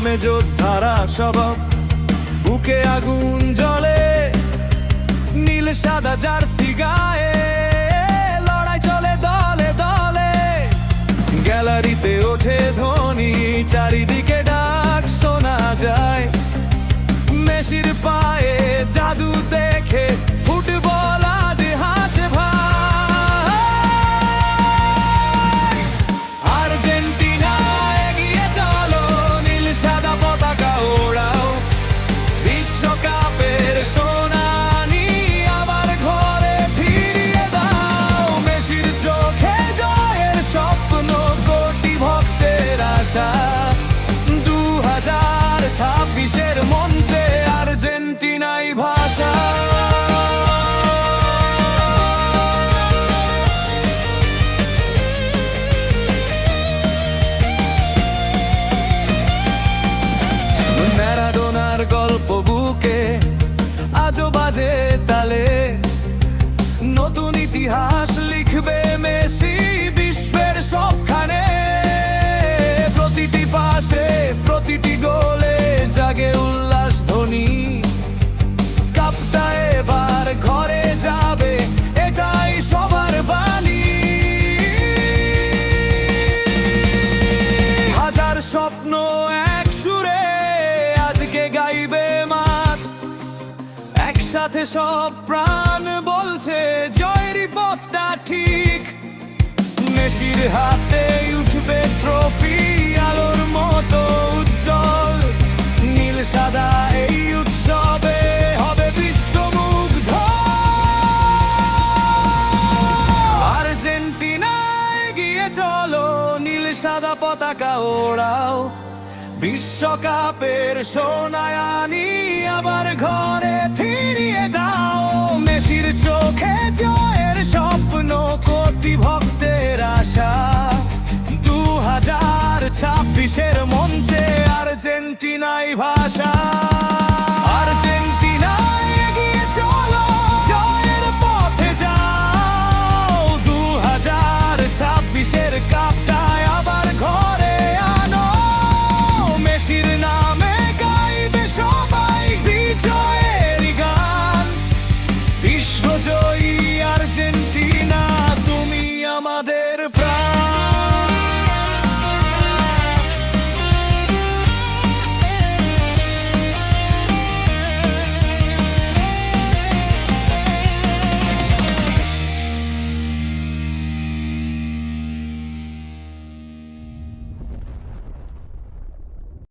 নামে যোদ্ধারা সবক, বুকে আগুন জ্বলে, নীল সাদা জার্সি গায়ে লড়াই চলে দলে দলে। গ্যালারিতে ওঠে ধ্বনি, চারিদিকে ডাক শোনা যায়। মেসির পায়ে জাদু দেখে ফুটবল আজ হাসে ভাই। আর্জেন্টিনা এগিয়ে চলো, নীল সাদা পতাকা ওড়াও, বিশ্বকাপের সোনালি আবার ঘরে ফিরিয়ে দাও। মেসির চোখে জয়ের স্বপ্ন, কোটি ভক্তের আশা, 2026-এর মঞ্চে আর্জেন্টিনাই ভাষা। ম্যারাডোনার গল্প বুকে আজও বাজে তালে, নতুন ইতিহাস লিখবে মেসি বিশ্বের সবখানে। প্রতিটি পাশে, প্রতিটি গোলে জাগে উল্লাস ধ্বনি, কাপটা এবার ঘরে যাবে, এটাই সবার বাণী। হাজার স্বপ্ন এক সুরে আজকে গাইবে মাঠ, একসাথে সব প্রাণ বলছে জয়ের পথটা ঠিক। মেসির হাতে উঠবে ট্রফি, আলোর মতো উজ্জ্বল, নীল সাদা এই উৎসবে হবে বিশ্বমুগ্ধ। আর্জেন্টিনা এগিয়ে চলো, নীল সাদা পতাকা ওড়াও, বিশ্বকাপের সোনায়ানি আবার ঘরে ফিরিয়ে দাও। মেসির চোখে জয়ের স্বপ্ন, কোটি ভক্তের আশা, 2026-এর মঞ্চে আর্জেন্টিনাই ভাষা।